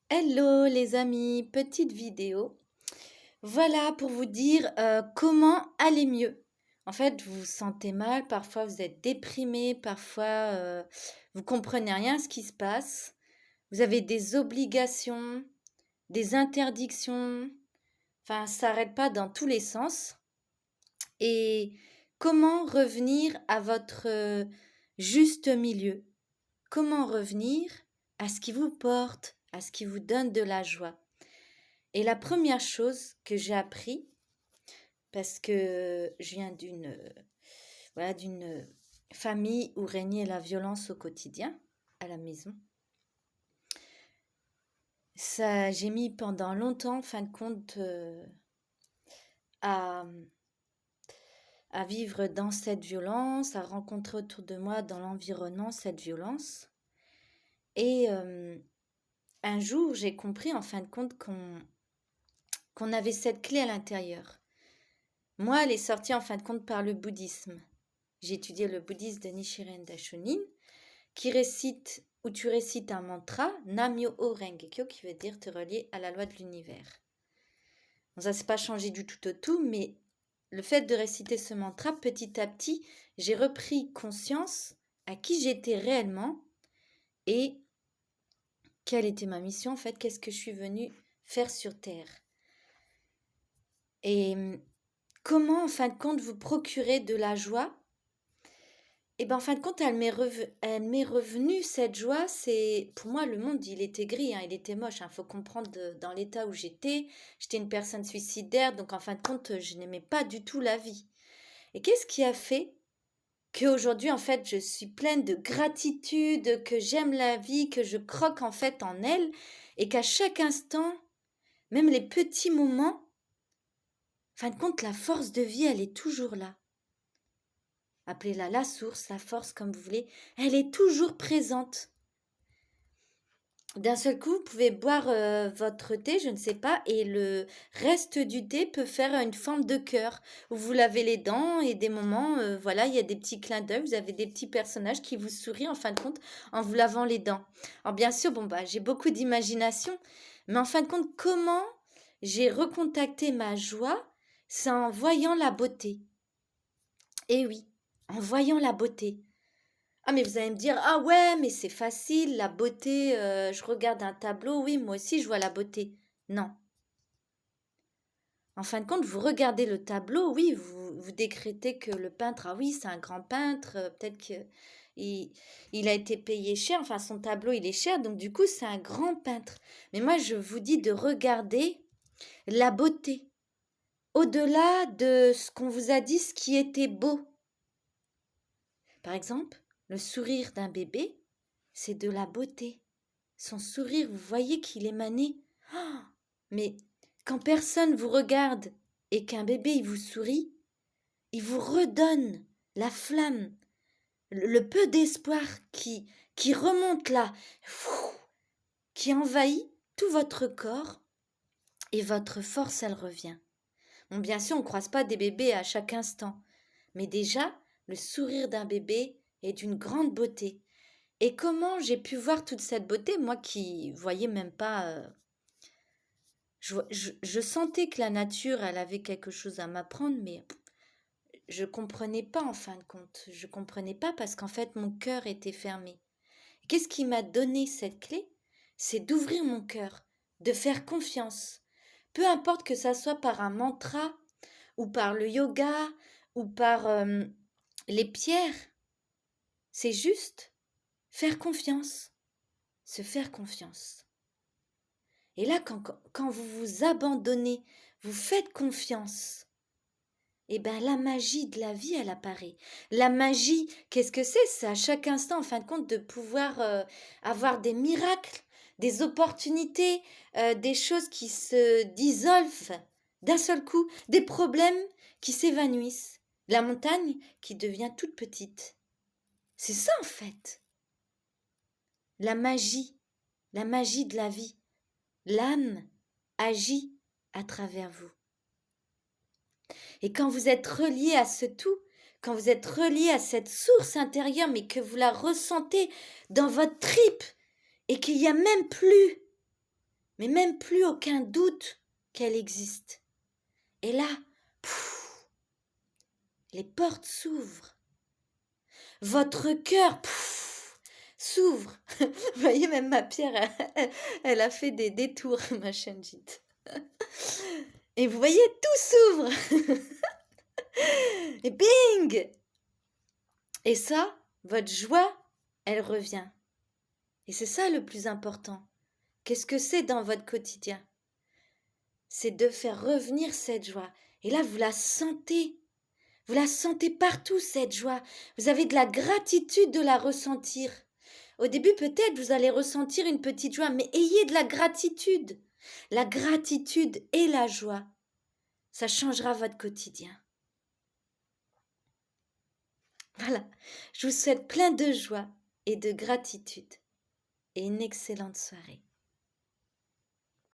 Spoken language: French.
Hello les amis, petite vidéo. Voilà pour vous dire comment aller mieux. En fait, vous vous sentez mal, parfois vous êtes déprimé, parfois vous comprenez rien à ce qui se passe. Vous avez des obligations, des interdictions, enfin ça n'arrête pas dans tous les sens. Et comment revenir à votre juste milieu? Comment revenir à ce qui vous porte, à ce qui vous donne de la joie? Et la première chose que j'ai appris, parce que je viens d'une famille où régnait la violence au quotidien, à la maison, ça, j'ai mis pendant longtemps, en fin de compte, à, à vivre dans cette violence, à rencontrer autour de moi, dans l'environnement, cette violence. Et un jour, j'ai compris, en fin de compte, qu'on avait cette clé à l'intérieur. Moi, elle est sortie, en fin de compte, par le bouddhisme. J'ai étudié le bouddhisme de Nichiren Daishonin, où tu récites un mantra, Nam-myoho Renge-kyo, qui veut dire te relier à la loi de l'univers. Bon, ça s'est pas changé du tout au tout, mais le fait de réciter ce mantra, petit à petit, j'ai repris conscience à qui j'étais réellement et quelle était ma mission, en fait, qu'est-ce que je suis venue faire sur Terre. Et comment, en fin de compte, vous procurer de la joie. Et ben en fin de compte, elle m'est revenue cette joie. C'est pour moi le monde, il était gris, hein, il était moche. Faut comprendre dans l'état où j'étais. J'étais une personne suicidaire, donc en fin de compte, je n'aimais pas du tout la vie. Et qu'est-ce qui a fait qu'aujourd'hui, en fait, je suis pleine de gratitude, que j'aime la vie, que je croque en fait en elle, et qu'à chaque instant, même les petits moments, en fin de compte, la force de vie, elle est toujours là. Appelez-la la source, la force, comme vous voulez. Elle est toujours présente. D'un seul coup, vous pouvez boire votre thé, je ne sais pas, et le reste du thé peut faire une forme de cœur. Où vous lavez les dents et des moments, voilà, il y a des petits clins d'œil, vous avez des petits personnages qui vous sourient en fin de compte en vous lavant les dents. Alors bien sûr, bon bah j'ai beaucoup d'imagination, mais en fin de compte, comment j'ai recontacté ma joie? C'est en voyant la beauté. Eh oui, en voyant la beauté. Ah, mais vous allez me dire, ah ouais, mais c'est facile, la beauté, je regarde un tableau, oui, moi aussi je vois la beauté. Non. En fin de compte, vous regardez le tableau, oui, vous décrétez que le peintre, ah oui, c'est un grand peintre, peut-être que il, il a été payé cher, enfin son tableau il est cher, donc du coup c'est un grand peintre. Mais moi je vous dis de regarder la beauté, au-delà de ce qu'on vous a dit, ce qui était beau. Par exemple, le sourire d'un bébé, c'est de la beauté. Son sourire, vous voyez qu'il émanait. Oh, mais quand personne vous regarde et qu'un bébé il vous sourit, il vous redonne la flamme, le peu d'espoir qui remonte là, qui envahit tout votre corps et votre force, elle revient. Bon, bien sûr, on ne croise pas des bébés à chaque instant, mais déjà, le sourire d'un bébé est d'une grande beauté. Et comment j'ai pu voir toute cette beauté, moi qui voyais même pas. Je sentais que la nature, elle avait quelque chose à m'apprendre, mais je comprenais pas en fin de compte. Je comprenais pas parce qu'en fait, mon cœur était fermé. Qu'est-ce qui m'a donné cette clé? C'est d'ouvrir mon cœur, de faire confiance. Peu importe que ça soit par un mantra, ou par le yoga, ou par les pierres, c'est juste faire confiance, se faire confiance. Et là, quand vous vous abandonnez, vous faites confiance, et bien la magie de la vie, elle apparaît. La magie, qu'est-ce que c'est? C'est à chaque instant, en fin de compte, de pouvoir avoir des miracles, des opportunités, des choses qui se dissolvent d'un seul coup, des problèmes qui s'évanouissent, la montagne qui devient toute petite. C'est ça en fait, la magie de la vie. L'âme agit à travers vous. Et quand vous êtes relié à ce tout, quand vous êtes relié à cette source intérieure, mais que vous la ressentez dans votre tripe, et qu'il n'y a même plus mais même plus aucun doute qu'elle existe. Et là, pouf, les portes s'ouvrent. Votre cœur s'ouvre. Vous voyez, même ma pierre, elle a fait des détours, ma Shanjit. Et vous voyez, tout s'ouvre. Et bing! Et ça, votre joie, elle revient. Et c'est ça le plus important. Qu'est-ce que c'est dans votre quotidien? C'est de faire revenir cette joie. Et là, vous la sentez. Vous la sentez partout, cette joie. Vous avez de la gratitude de la ressentir. Au début, peut-être, vous allez ressentir une petite joie, mais ayez de la gratitude. La gratitude et la joie, ça changera votre quotidien. Voilà, je vous souhaite plein de joie et de gratitude et une excellente soirée.